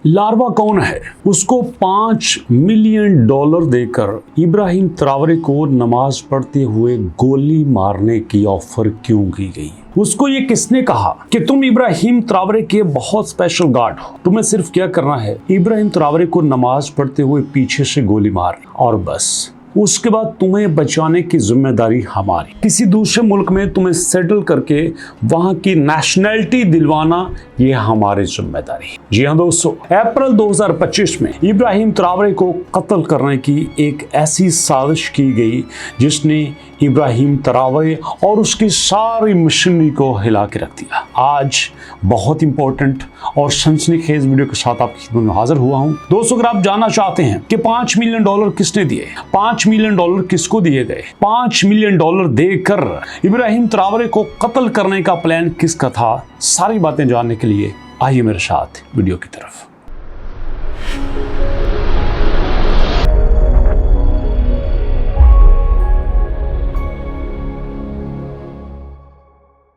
Larva कौन है? उसको $5 मिलियन देकर इब्राहिम ट्रावरे को नमाज पढ़ते हुए गोली मारने की ऑफर क्यों की गई? उसको ये किसने कहा कि तुम इब्राहिम ट्रावरे के बहुत स्पेशल गार्ड हो, तुम्हें सिर्फ क्या करना है, इब्राहिम ट्रावरे को नमाज पढ़ते हुए पीछे से गोली मार और बस, उसके बाद तुम्हें बचाने की जिम्मेदारी हमारी। किसी दूसरे मुल्क में तुम्हें सेटल करके वहां की नेशनैलिटी दिलवाना ये हमारी जिम्मेदारी है। जी हाँ दोस्तों, अप्रैल 2025 में इब्राहिम ट्रावरे को कत्ल करने की एक ऐसी साजिश की गई जिसने इब्राहिम ट्रावरे और उसकी सारी मशीनरी को हिला के रख दिया। आज बहुत इंपॉर्टेंट और सनसनीखेज वीडियो के साथ आपकी खिदमत में हाजिर हुआ हूं। दोस्तों, अगर आप जानना चाहते हैं कि $5 मिलियन किसने दिए, $5 मिलियन किसको दिए गए, $5 मिलियन देकर इब्राहिम ट्रावरे को कत्ल करने का प्लान किसका था, सारी बातें जानने के लिए आइए मेरे साथ वीडियो की तरफ।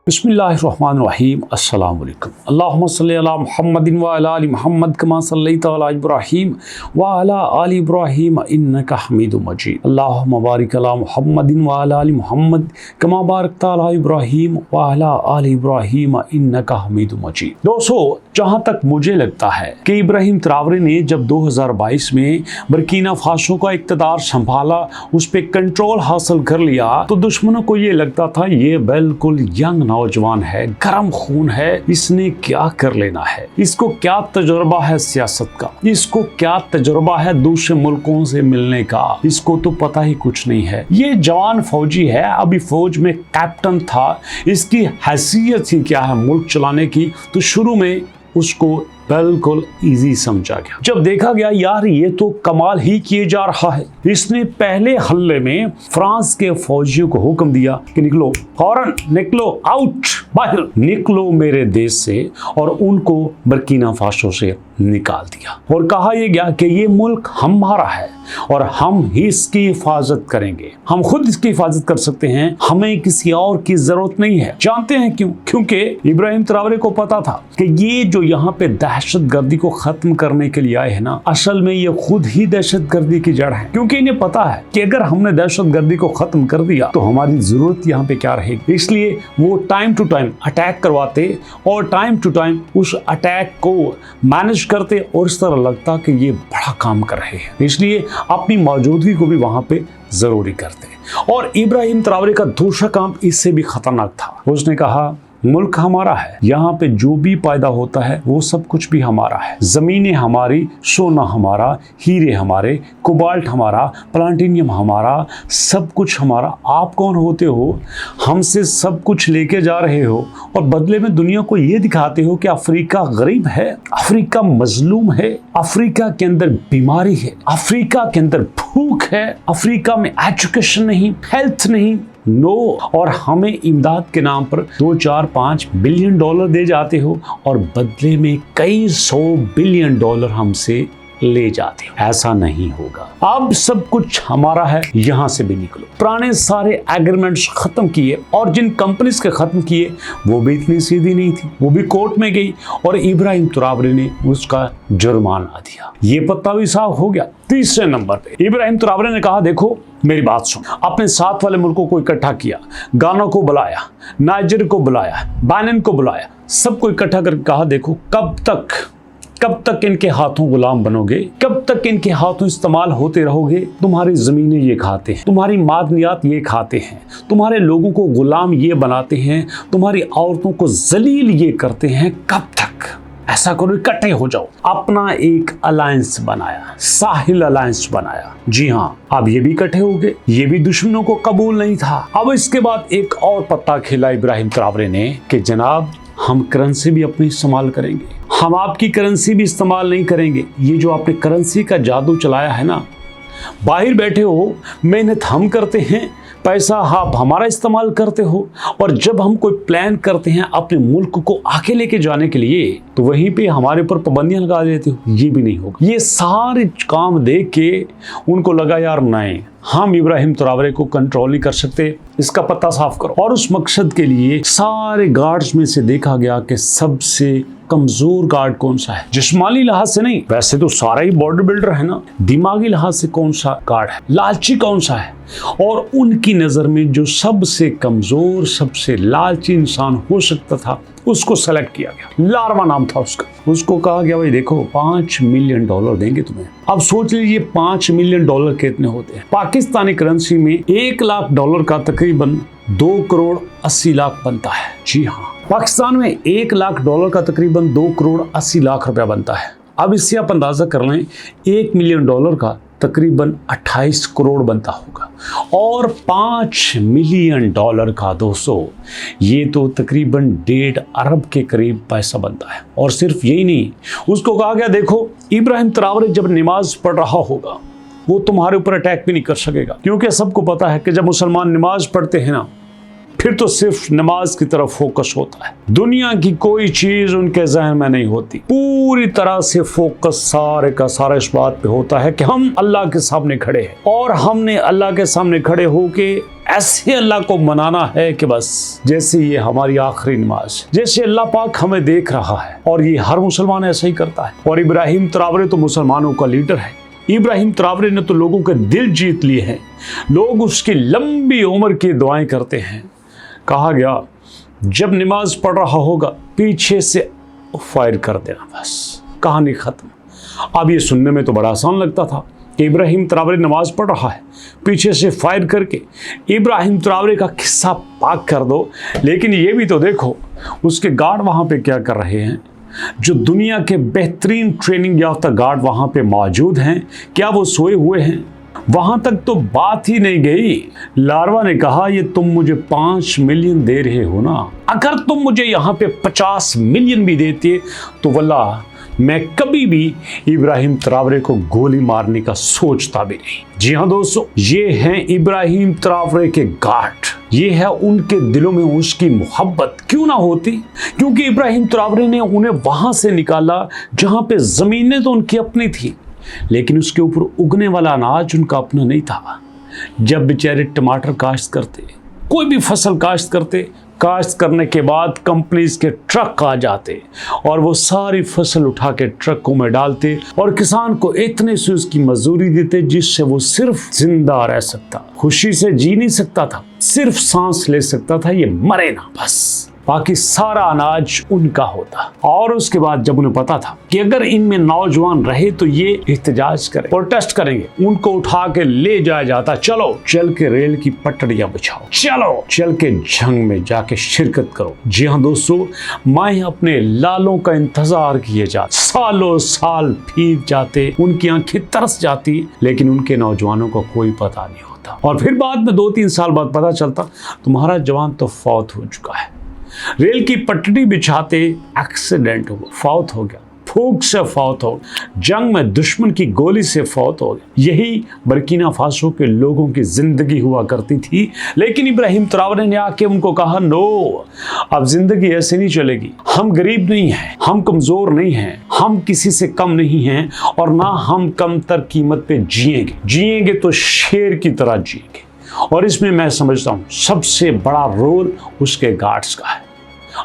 बिस्मिल्लाहिर्रहमानिर्रहीम। अस्सलाम वालेकुम। अल्लाहुम्मा सल्ली अला मुहम्मदिन व अला आलि मुहम्मद कमा सल्लैता अला इब्राहीम व अला आलि इब्राहीम इन्नका हमीदुम मजीद। अल्लाहुम्मा बारिक अला मुहम्मदिन व अला आलि मुहम्मद कमा बारकता अला इब्राहीम व अला आलि इब्राहीम इन्नका हमीदुम मजीद। दोस्तों, जहां तक मुझे लगता है कि इब्राहिम ट्रावरे ने जब 2022 में बुर्किना फासो का इक़्तिदार संभाला, उस पर कंट्रोल हासिल कर लिया, तो दुश्मनों को ये लगता था ये बिल्कुल यंग नौजवान है, गर्म खून है, इसने क्या कर लेना है, इसको क्या तजुर्बा है सियासत का, इसको क्या तजुर्बा है दूसरे मुल्कों से मिलने का, इसको तो पता ही कुछ नहीं है। ये जवान फौजी है, अभी फौज में कैप्टन था, इसकी हैसियत ही क्या है मुल्क चलाने की, तो शुरू में उसको बिल्कुल इजी समझा गया। जब देखा गया यार ये तो कमाल ही किए जा रहा है, इसने पहले हल्ले में फ्रांस के फौजियों को हुक्म दिया कि निकलो, फौरन निकलो, आउट, बाहर निकलो मेरे देश से, और उनको बुर्किना फासो से निकाल दिया और कहा यह गया कि ये मुल्क हमारा है और हम ही इसकी हिफाजत करेंगे, हम खुद इसकी हिफाजत कर सकते हैं, हमें किसी और की जरूरत नहीं है। जानते हैं क्यों? क्योंकि इब्राहिम ट्रावरे को पता था कि ये जो यहाँ पे दहशत गर्दी को खत्म करने के लिए आए हैं ना, असल में ये खुद ही दहशत गर्दी की जड़ है। क्योंकि इन्हें पता है कि अगर हमने दहशत गर्दी को खत्म कर दिया तो हमारी जरूरत यहाँ पे क्या रहेगी। इसलिए वो टाइम टू टाइम अटैक करवाते और टाइम टू टाइम उस अटैक को मैनेज करते और इस तरह लगता कि ये बड़ा काम कर रहे हैं, इसलिए अपनी मौजूदगी को भी वहां पे जरूरी करते। और इब्राहिम ट्रावरे का दूसरा काम इससे भी खतरनाक था। उसने कहा मुल्क हमारा है, यहाँ पे जो भी पैदा होता है वो सब कुछ भी हमारा है, जमीनें हमारी, सोना हमारा, हीरे हमारे, कोबाल्ट हमारा, प्लाटिनियम हमारा, सब कुछ हमारा। आप कौन होते हो? हमसे सब कुछ लेके जा रहे हो और बदले में दुनिया को ये दिखाते हो कि अफ्रीका गरीब है, अफ्रीका मजलूम है, अफ्रीका के अंदर बीमारी है, अफ्रीका के अंदर भूख है, अफ्रीका में एजुकेशन नहीं, हेल्थ नहीं, नो। और हमें इमदाद के नाम पर 2, 4, $5 बिलियन दे जाते हो और बदले में कई $100 बिलियन हमसे ले जाते हो। ऐसा नहीं होगा, अब सब कुछ हमारा है, यहाँ से भी निकलो। पुराने सारे एग्रीमेंट्स खत्म किए और जिन कंपनीज के खत्म किए वो भी इतनी सीधी नहीं थी, वो भी कोर्ट में गई और इब्राहिम ट्रावरे ने उसका जुर्माना दिया। ये पत्ता भी साफ हो गया। तीसरे नंबर पे इब्राहिम ट्रावरे ने कहा देखो मेरी बात सुन, अपने साथ वाले मुल्कों को इकट्ठा किया, गाना को बुलाया, नाइजर को बुलाया, बेनिन को बुलाया, सबको इकट्ठा करके कहा देखो कब तक इनके हाथों गुलाम बनोगे, कब तक इनके हाथों इस्तेमाल होते रहोगे। तुम्हारी जमीनें ये खाते हैं, तुम्हारी मादनियात ये खाते हैं, तुम्हारे लोगों को गुलाम ये बनाते हैं, तुम्हारी औरतों को जलील ये करते हैं, कब तक? ऐसा करो, इकट्ठे हो जाओ। अपना एक अलायंस बनाया, साहिल अलायंस बनाया। जी हाँ, अब ये भी इकट्ठे हो गए, ये भी दुश्मनों को कबूल नहीं था। अब इसके बाद एक और पत्ता खेला इब्राहिम ट्रावरे ने कि जनाब हम करेंसी भी अपनी इस्तेमाल करेंगे, हम आपकी करेंसी भी इस्तेमाल नहीं करेंगे। ये जो आपने करेंसी का जादू चलाया है ना, बाहर बैठे हो, मेहनत हम करते हैं, पैसा आप हमारा इस्तेमाल करते हो, और जब हम कोई प्लान करते हैं अपने मुल्क को आगे लेके जाने के लिए तो वहीं पे हमारे ऊपर पाबंदियां लगा देते हो। ये भी नहीं होगा। ये सारे काम देख के उनको लगा यार नहीं, हम इब्राहिम त्रावरे को कंट्रोल नहीं कर सकते, इसका पत्ता साफ करो। और उस मकसद के लिए सारे गार्ड्स में से देखा गया कि सबसे कमजोर गार्ड कौन सा है। जिस्मानी लिहाज से नहीं, वैसे तो सारा ही बॉडी बिल्डर है ना, दिमागी लिहाज से कौन सा गार्ड है, लालची कौन सा है। और उनकी नजर में जो सबसे कमजोर, सबसे लालची इंसान हो सकता था, उसको सेलेक्ट किया गया। लार्वा नाम था उसका। उसको कहा गया भाई देखो $5 मिलियन देंगे तुम्हें। अब सोच लीजिए $5 मिलियन कितने होते हैं। पाकिस्तानी करेंसी में $1 लाख का तकरीबन 2,80,00,000 बनता है। जी हाँ, पाकिस्तान में $1 लाख का तकरीबन 2,80,00,000 रुपया बनता है। अब इससे आप अंदाजा कर लें, $1 मिलियन का तकरीबन 28 करोड़ बनता होगा। और $5 मिलियन का दोस्तों, ये तो तकरीबन 1.5 अरब के करीब पैसा बनता है। और सिर्फ यही नहीं, उसको कहा गया देखो इब्राहिम त्रावरे जब नमाज पढ़ रहा होगा वो तुम्हारे ऊपर अटैक भी नहीं कर सकेगा, क्योंकि सबको पता है कि जब मुसलमान नमाज पढ़ते हैं ना, फिर तो सिर्फ नमाज की तरफ फोकस होता है, दुनिया की कोई चीज उनके जहन में नहीं होती। पूरी तरह से फोकस सारे का सारा इस बात पे होता है कि हम अल्लाह के सामने खड़े हैं और हमने अल्लाह के सामने खड़े होके ऐसे अल्लाह को मनाना है कि बस जैसे ये हमारी आखिरी नमाज, जैसे अल्लाह पाक हमें देख रहा है। और ये हर मुसलमान ऐसा ही करता है। और इब्राहिम त्रावरे तो मुसलमानों का लीडर है। इब्राहिम त्रावरे ने तो लोगों के दिल जीत लिए हैं। लोग उसकी लंबी उम्र की दुआएं करते हैं। कहा गया जब नमाज पढ़ रहा होगा पीछे से फायर कर देना, बस कहानी खत्म। अब ये सुनने में तो बड़ा आसान लगता था कि इब्राहिम त्रावरे नमाज पढ़ रहा है, पीछे से फायर करके इब्राहिम त्रावरे का किस्सा पाक कर दो। लेकिन ये भी तो देखो उसके गार्ड वहाँ पे क्या कर रहे हैं। जो दुनिया के बेहतरीन ट्रेनिंग याफ्ता गार्ड वहाँ पे मौजूद हैं, क्या वो सोए हुए हैं? वहां तक तो बात ही नहीं गई। लार्वा ने कहा ये तुम मुझे 5 मिलियन दे रहे हो ना, अगर तुम मुझे यहाँ पे 50 मिलियन भी देते तो वल्लाह मैं कभी भी इब्राहिम त्रावरे को गोली मारने का सोचता भी नहीं। जी हाँ दोस्तों, ये हैं इब्राहिम त्रावरे के गार्ड। ये है उनके दिलों में उसकी मोहब्बत। क्यों ना होती, क्योंकि इब्राहिम त्रावरे ने उन्हें वहां से निकाला जहां पे जमीनें तो उनकी अपनी थी, लेकिन उसके ऊपर उगने वाला अनाज उनका अपना नहीं था। जब बेचारे टमाटर काश्त करते, कोई भी फसल काश्त करते, काश्त करने के बाद कंपनीज के ट्रक आ जाते और वो सारी फसल उठा के ट्रकों में डालते और किसान को इतने से उसकी मजदूरी देते जिससे वो सिर्फ जिंदा रह सकता, खुशी से जी नहीं सकता था, सिर्फ सांस ले सकता था, ये मरे ना बस, बाकी सारा अनाज उनका होता। और उसके बाद जब उन्हें पता था कि अगर इनमें नौजवान रहे तो ये एहतजाज करें, प्रोटेस्ट करेंगे, उनको उठा के ले जाया जाता। चलो चल के रेल की पटड़ियां बिछाओ, चलो चल के जंग में जाके शिरकत करो। जी हाँ दोस्तों, मैं अपने लालों का इंतजार किए जा, सालों साल बीत जाते, उनकी आंखें तरस जाती, लेकिन उनके नौजवानों को कोई पता नहीं होता। और फिर बाद में 2-3 साल बाद पता चलता तुम्हारा जवान तो फौत हो चुका है। रेल की पटड़ी बिछाते एक्सीडेंट हुआ, फौत हो गया, भूख से फौत हो गया, जंग में दुश्मन की गोली से फौत हो गया। यही बर्किना फासो के लोगों की जिंदगी हुआ करती थी। लेकिन इब्राहिम त्रावरे ने आके उनको कहा नो, अब जिंदगी ऐसे नहीं चलेगी। हम गरीब नहीं हैं, हम कमजोर नहीं हैं, हम किसी से कम नहीं हैं और ना हम कम तर कीमत पे जिएंगे तो शेर की तरह जिएंगे। और इसमें मैं समझता हूं सबसे बड़ा रोल उसके गार्ड्स का है।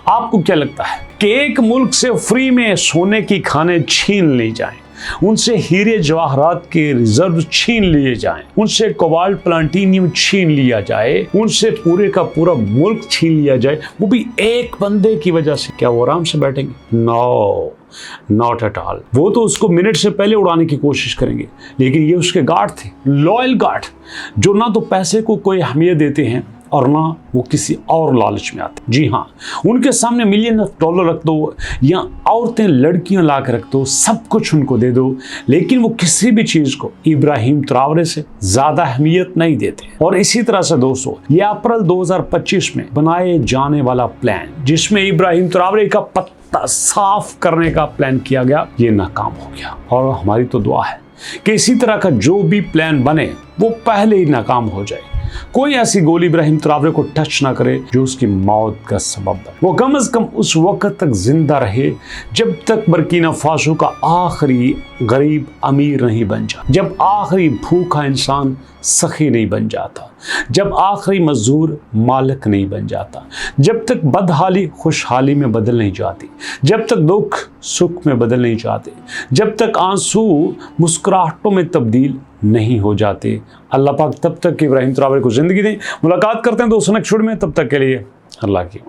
आपको क्या लगता है कि एक मुल्क से फ्री में सोने की खाने छीन ली जाएं, उनसे हीरे जवाहरात के रिजर्व छीन लिए जाएं, उनसे कोबाल्ट प्लाटिनियम छीन लिया जाए, उनसे पूरे का पूरा मुल्क छीन लिया जाए, वो भी एक बंदे की वजह से, क्या वो आराम से बैठेंगे? No, not at all. वो तो उसको मिनट से पहले उड़ाने की कोशिश करेंगे। लेकिन ये उसके गार्ड थे, लॉयल गार्ड, जो ना तो पैसे को कोई अहमियत देते हैं और ना वो किसी और लालच में आते। जी हाँ, उनके सामने $1 मिलियन रख दो या औरतें लड़कियां ला के रख दो, सब कुछ उनको दे दो, लेकिन वो किसी भी चीज को इब्राहिम त्रावरे से ज्यादा अहमियत नहीं देते। और इसी तरह से दोस्तों, ये अप्रैल 2025 में बनाए जाने वाला प्लान, जिसमें इब्राहिम त्रावरे का पत्ता साफ करने का प्लान किया गया, ये नाकाम हो गया। और हमारी तो दुआ है कि इसी तरह का जो भी प्लान बने वो पहले ही नाकाम हो जाए। कोई ऐसी गोली इब्राहिम ट्रावरे को टच ना करे जो उसकी मौत का सबब बने। वो कम अज कम उस वक्त तक जिंदा रहे जब तक बर्किना फासो का आखिरी गरीब अमीर नहीं बन जाता, जब आखिरी भूखा इंसान सखी नहीं बन जाता, जब आखिरी मजदूर मालिक नहीं बन जाता, जब तक बदहाली खुशहाली में बदल नहीं जाती, जब तक दुख सुख में बदल नहीं जाते, जब तक आंसू मुस्कुराहटों में तब्दील नहीं हो जाते। अल्लाह पाक तब तक इब्राहिम ट्रावरे को ज़िंदगी दें। मुलाकात करते हैं दोस्तों नेक्स्ट वीडियो में, तब तक के लिए अल्लाह की।